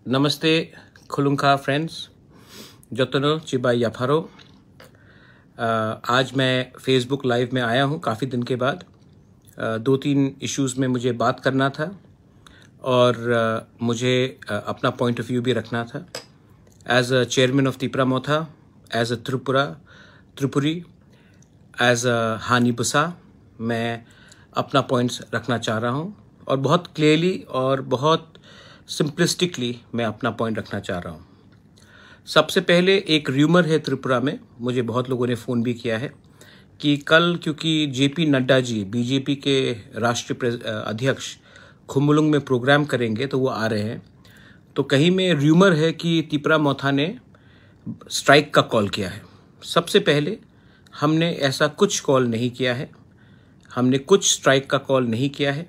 नमस्ते खुलुंखा फ्रेंड्स जतनो चिबाई याफारो। आज मैं फेसबुक लाइव में आया हूँ काफ़ी दिन के बाद। दो तीन इश्यूज़ में मुझे बात करना था और मुझे अपना पॉइंट ऑफ व्यू भी रखना था। As a chairman of Tipra Motha, as a Tripuri, as a Hani Busa, मैं अपना पॉइंट्स रखना चाह रहा हूँ और बहुत क्लियरली और बहुत सिंपलिस्टिकली मैं अपना पॉइंट रखना चाह रहा हूँ। सबसे पहले एक र्यूमर है त्रिपुरा में, मुझे बहुत लोगों ने फ़ोन भी किया है कि कल क्योंकि जेपी नड्डा जी बीजेपी के राष्ट्रीय अध्यक्ष खुम्बुलुंग में प्रोग्राम करेंगे तो वो आ रहे हैं, तो कहीं में र्यूमर है कि तिपरा मोथा ने स्ट्राइक का कॉल किया है। सबसे पहले हमने ऐसा कुछ कॉल नहीं किया है, हमने कुछ स्ट्राइक का कॉल नहीं किया है।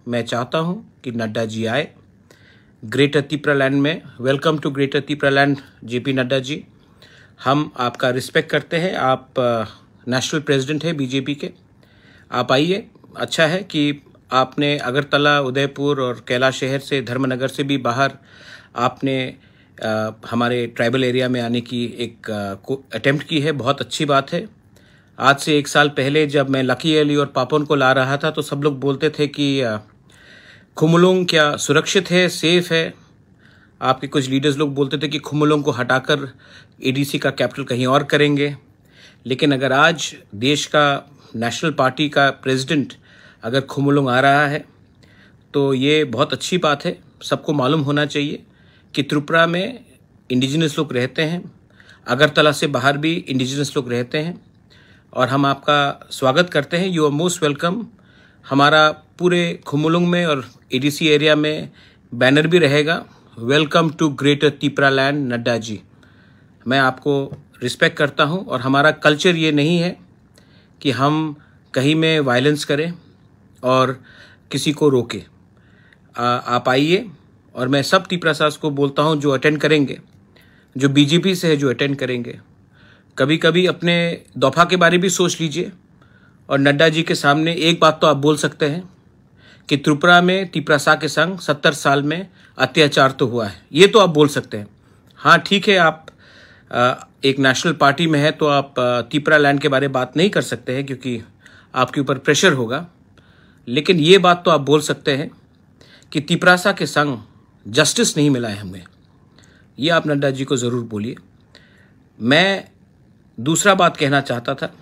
मैं चाहता हूँ कि नड्डा जी आए ग्रेटर तिपरा लैंड में। Welcome to greater Tipra land JP Nadda ji, हम आपका रिस्पेक्ट करते हैं। आप नेशनल प्रेसिडेंट हैं बीजेपी के, आप आइए। अच्छा है कि आपने अगरतला, उदयपुर और कैलाश शहर से, धर्मनगर से भी बाहर आपने हमारे ट्राइबल एरिया में आने की एक अटेम्प्ट की है, बहुत अच्छी बात है। आज से एक साल पहले जब मैं लकी अली और पापन को ला रहा था तो सब लोग बोलते थे कि खुम्बुलुंग क्या सुरक्षित है, सेफ है। आपके कुछ लीडर्स लोग बोलते थे कि खुम्बुलुंग को हटाकर एडीसी का कैपिटल कहीं और करेंगे। लेकिन अगर आज देश का नेशनल पार्टी का प्रेसिडेंट अगर खुम्बुलुंग आ रहा है तो ये बहुत अच्छी बात है। सबको मालूम होना चाहिए कि त्रिपुरा में इंडिजिनस लोग रहते हैं, अगरतला से बाहर भी इंडिजिनस लोग रहते हैं और हम आपका स्वागत करते हैं। You are most welcome. हमारा पूरे खुम्बुलुंग में और एडीसी एरिया में बैनर भी रहेगा, welcome to greater Tipra land Nadda ji. मैं आपको रिस्पेक्ट करता हूं और हमारा कल्चर ये नहीं है कि हम कहीं में वायलेंस करें और किसी को रोके। आप आइए और मैं सब तिपरा सास को बोलता हूं जो अटेंड करेंगे, जो बीजेपी से है जो अटेंड करेंगे, कभी कभी अपने दफा के बारे भी सोच लीजिए और नड्डा जी के सामने एक बात तो आप बोल सकते हैं कि त्रिपुरा में तिपरासा के संग 70 साल में अत्याचार तो हुआ है, ये तो आप बोल सकते हैं। हाँ ठीक है, आप एक नेशनल पार्टी में है तो आप तिपरा लैंड के बारे में बात नहीं कर सकते हैं क्योंकि आपके ऊपर प्रेशर होगा, लेकिन ये बात तो आप बोल सकते हैं कि तिपरासा के संग जस्टिस नहीं मिला है हमें। ये आप नड्डा जी को ज़रूर बोलिए। मैं दूसरा बात कहना चाहता था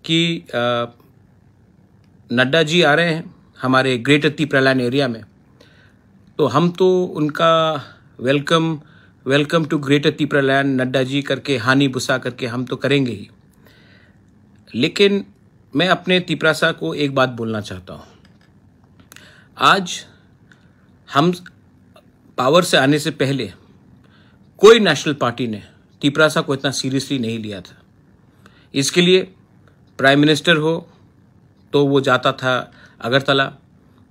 कि नड्डा जी आ रहे हैं हमारे ग्रेटर तिपरा लैंड एरिया में, तो हम तो उनका welcome to greater Tipra land Nadda ji करके, हानी बुसा करके हम तो करेंगे ही। लेकिन मैं अपने तिपरासा को एक बात बोलना चाहता हूँ। आज हम पावर से आने से पहले कोई नेशनल पार्टी ने तिपरासा को इतना सीरियसली नहीं लिया था। इसके लिए प्राइम मिनिस्टर हो तो वो जाता था अगरतला,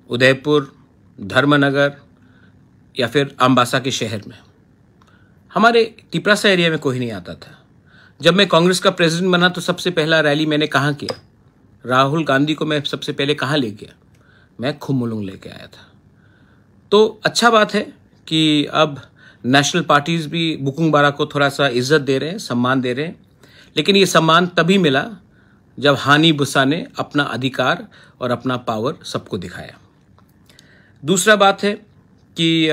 उदयपुर, धर्मनगर या फिर अम्बासा के शहर में। हमारे तिपरासा एरिया में कोई नहीं आता था। जब मैं कांग्रेस का प्रेसिडेंट बना तो सबसे पहला रैली मैंने कहाँ किया? राहुल गांधी को मैं सबसे पहले कहाँ ले गया? मैं खुम्बुलुंग लेके आया था। तो अच्छा बात है कि अब नेशनल पार्टीज़ भी बुकुंग बारा को थोड़ा सा इज्जत दे रहे हैं, सम्मान दे रहे हैं, लेकिन ये सम्मान तभी मिला जब हानी बुसा ने अपना अधिकार और अपना पावर सबको दिखाया। दूसरा बात है कि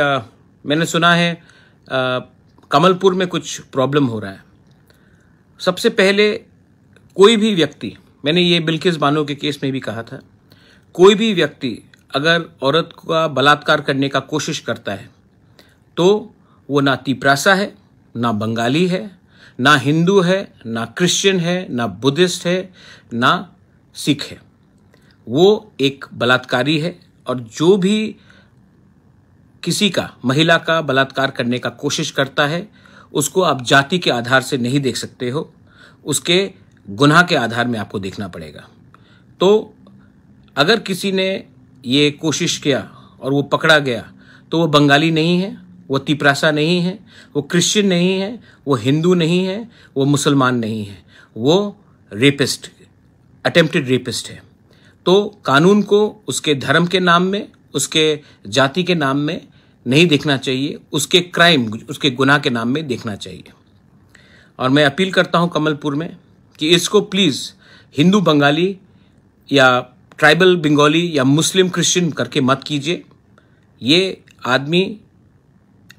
मैंने सुना है कमलपुर में कुछ प्रॉब्लम हो रहा है। सबसे पहले कोई भी व्यक्ति, मैंने ये बिल्किस बानो के केस में भी कहा था, कोई भी व्यक्ति अगर औरत का बलात्कार करने का कोशिश करता है तो वो ना तिपरासा है, ना बंगाली है, ना हिंदू है, ना क्रिश्चियन है, ना बुद्धिस्ट है, ना सिख है। वो एक बलात्कारी है और जो भी किसी का, महिला का बलात्कार करने का कोशिश करता है उसको आप जाति के आधार से नहीं देख सकते हो, उसके गुनाह के आधार में आपको देखना पड़ेगा। तो अगर किसी ने ये कोशिश किया और वो पकड़ा गया तो वो बंगाली नहीं है, वो तिपरासा नहीं है, वो क्रिश्चियन नहीं है, वो हिंदू नहीं है, वो मुसलमान नहीं है, वो रेपिस्ट, अटेम्प्टेड रेपिस्ट है। तो कानून को उसके धर्म के नाम में, उसके जाति के नाम में नहीं देखना चाहिए, उसके क्राइम, उसके गुनाह के नाम में देखना चाहिए। और मैं अपील करता हूं कमलपुर में कि इसको प्लीज़ हिंदू बंगाली या ट्राइबल बंगाली या मुस्लिम क्रिश्चियन करके मत कीजिए। ये आदमी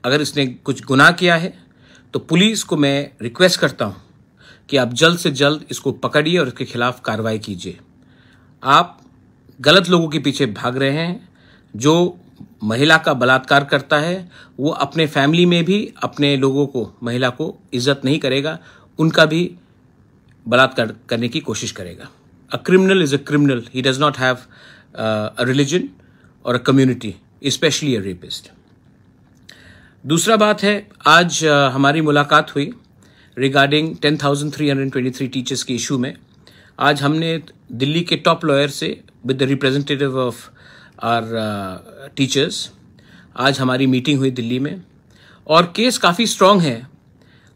अगर इसने कुछ गुनाह किया है तो पुलिस को मैं रिक्वेस्ट करता हूं कि आप जल्द से जल्द इसको पकड़िए और इसके खिलाफ कार्रवाई कीजिए। आप गलत लोगों के पीछे भाग रहे हैं। जो महिला का बलात्कार करता है वो अपने फैमिली में भी अपने लोगों को, महिला को इज्जत नहीं करेगा, उनका भी बलात्कार करने की कोशिश करेगा। A criminal is a criminal, he does not have a religion और a community, specially a rapist. दूसरा बात है, आज हमारी मुलाकात हुई रिगार्डिंग 10,323 टीचर्स के इशू में। आज हमने दिल्ली के टॉप लॉयर से with the representative of our teachers आज हमारी मीटिंग हुई दिल्ली में, और केस काफ़ी स्ट्रांग है।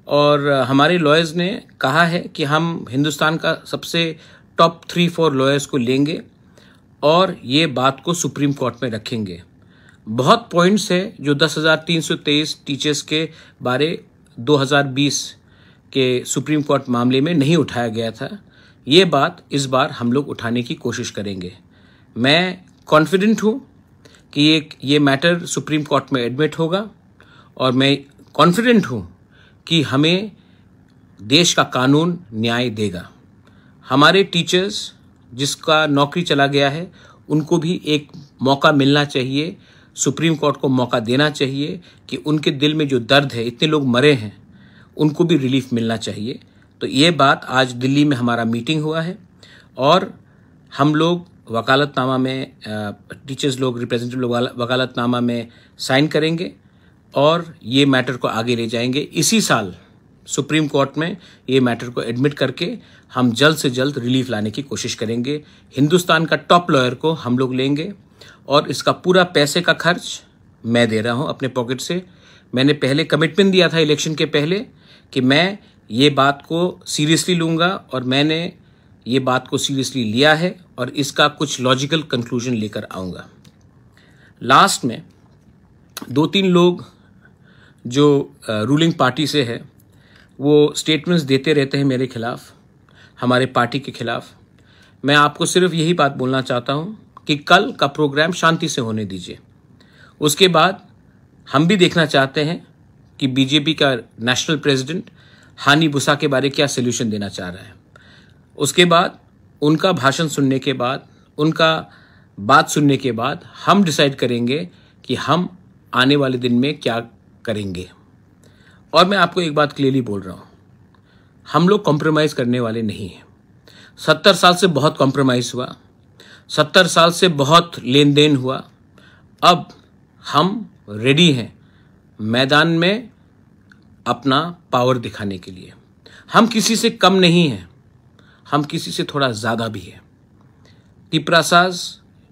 और हमारे लॉयर्स ने कहा है कि हम हिंदुस्तान का सबसे टॉप 3-4 लॉयर्स को लेंगे और ये बात को सुप्रीम कोर्ट में रखेंगे। बहुत पॉइंट्स है जो 10,323 टीचर्स के बारे 2020 के सुप्रीम कोर्ट मामले में नहीं उठाया गया था। ये बात इस बार हम लोग उठाने की कोशिश करेंगे। मैं कॉन्फिडेंट हूँ कि ये मैटर सुप्रीम कोर्ट में एडमिट होगा, और मैं कॉन्फिडेंट हूँ कि हमें देश का कानून न्याय देगा। हमारे टीचर्स जिसका नौकरी चला गया है उनको भी एक मौका मिलना चाहिए, सुप्रीम कोर्ट को मौका देना चाहिए कि उनके दिल में जो दर्द है, इतने लोग मरे हैं, उनको भी रिलीफ मिलना चाहिए। तो ये बात आज दिल्ली में हमारा मीटिंग हुआ है, और हम लोग वकालतनामा में, टीचर्स लोग, रिप्रेजेंटेटिव लोग वकालतनामा में साइन करेंगे और ये मैटर को आगे ले जाएंगे। इसी साल सुप्रीम कोर्ट में ये मैटर को एडमिट करके हम जल्द से जल्द रिलीफ लाने की कोशिश करेंगे। हिंदुस्तान का टॉप लॉयर को हम लोग लेंगे, और इसका पूरा पैसे का खर्च मैं दे रहा हूँ अपने पॉकेट से। मैंने पहले कमिटमेंट दिया था इलेक्शन के पहले कि मैं ये बात को सीरियसली लूँगा, और मैंने ये बात को सीरियसली लिया है और इसका कुछ लॉजिकल कंक्लूजन लेकर आऊँगा। लास्ट में 2-3 लोग जो रूलिंग पार्टी से है वो स्टेटमेंट्स देते रहते हैं मेरे खिलाफ, हमारे पार्टी के खिलाफ। मैं आपको सिर्फ यही बात बोलना चाहता हूँ कि कल का प्रोग्राम शांति से होने दीजिए। उसके बाद हम भी देखना चाहते हैं कि बीजेपी का नेशनल प्रेसिडेंट हानि बुसा के बारे क्या सोल्यूशन देना चाह रहा है। उसके बाद उनका भाषण सुनने के बाद, उनका बात सुनने के बाद हम डिसाइड करेंगे कि हम आने वाले दिन में क्या करेंगे। और मैं आपको एक बात क्लियरली बोल रहा हूँ, हम लोग कॉम्प्रोमाइज़ करने वाले नहीं हैं। 70 साल से बहुत कॉम्प्रोमाइज़ हुआ, 70 साल से बहुत लेन देन हुआ। अब हम रेडी हैं मैदान में अपना पावर दिखाने के लिए। हम किसी से कम नहीं हैं, हम किसी से थोड़ा ज़्यादा भी हैं। Tiprasas,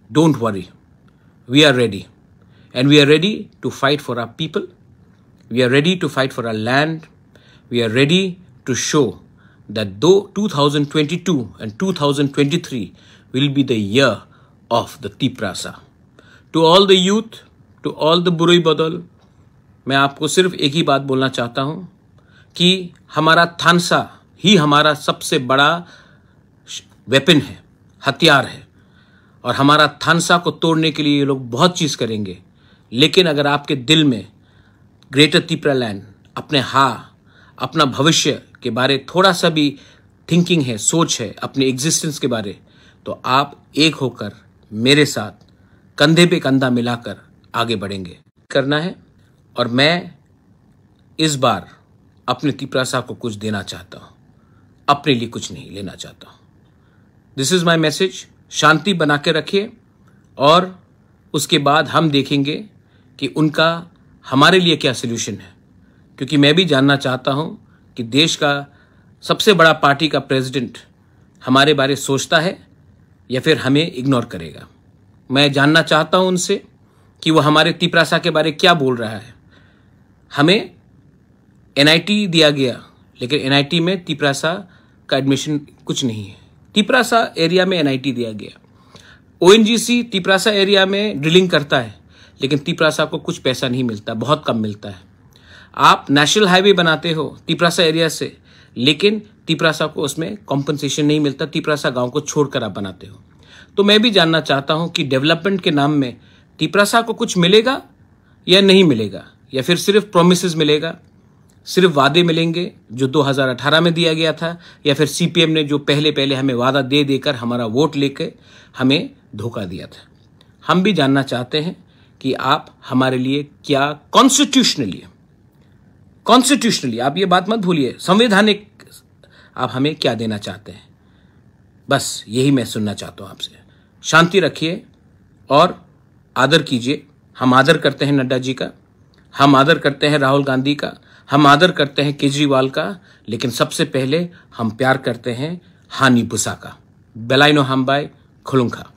don't worry, we are ready, and we are ready to fight for our people, we are ready to fight for our land, we are ready to show that though 2022 and 2023 will be the year of the Tiprasa. To all the youth, to all the बुरी बदल, मैं आपको सिर्फ एक ही बात बोलना चाहता हूँ कि हमारा थानसा ही हमारा सबसे बड़ा वेपन है, हथियार है, और हमारा थानसा को तोड़ने के लिए ये लोग बहुत चीज़ करेंगे। लेकिन अगर आपके दिल में ग्रेटर तिपरा लैंड, अपना भविष्य के बारे थोड़ा सा भी थिंकिंग है, सोच है, अपने एग्जिस्टेंस के बारे, तो आप एक होकर मेरे साथ कंधे पे कंधा मिलाकर आगे बढ़ेंगे करना है। और मैं इस बार अपने तिपरासा को कुछ देना चाहता हूँ, अपने लिए कुछ नहीं लेना चाहता हूँ। This is my message. शांति बना के रखिए, और उसके बाद हम देखेंगे कि उनका हमारे लिए क्या सोल्यूशन है। क्योंकि मैं भी जानना चाहता हूँ कि देश का सबसे बड़ा पार्टी का प्रेसिडेंट हमारे बारे सोचता है या फिर हमें इग्नोर करेगा। मैं जानना चाहता हूं उनसे कि वो हमारे तिपरासा के बारे क्या बोल रहा है। हमें एनआईटी दिया गया, लेकिन एनआईटी में तिपरासा का एडमिशन कुछ नहीं है। तिपरासा एरिया में एनआईटी दिया गया, ओएनजीसी तिपरासा एरिया में ड्रिलिंग करता है, लेकिन तिपरासा को कुछ पैसा नहीं मिलता, बहुत कम मिलता है। आप नेशनल हाईवे बनाते हो तिपरासा एरिया से, लेकिन तिपरासा को उसमें कॉम्पनसेशन नहीं मिलता, तिपरासा गांव को छोड़कर आप बनाते हो। तो मैं भी जानना चाहता हूं कि डेवलपमेंट के नाम में तिपरासा को कुछ मिलेगा या नहीं मिलेगा, या फिर सिर्फ प्रोमिसेस मिलेगा, सिर्फ वादे मिलेंगे जो 2018 में दिया गया था, या फिर सीपीएम ने जो पहले हमें वादा दे देकर हमारा वोट लेकर हमें धोखा दिया था। हम भी जानना चाहते हैं कि आप हमारे लिए क्या कॉन्स्टिट्यूशनली आप ये बात मत भूलिए, संवैधानिक आप हमें क्या देना चाहते हैं। बस यही मैं सुनना चाहता हूं आपसे। शांति रखिए और आदर कीजिए। हम आदर करते हैं नड्डा जी का, हम आदर करते हैं राहुल गांधी का, हम आदर करते हैं केजरीवाल का, लेकिन सबसे पहले हम प्यार करते हैं हानी बुसा का। बेलाइनो हमबाई खुलुंखा।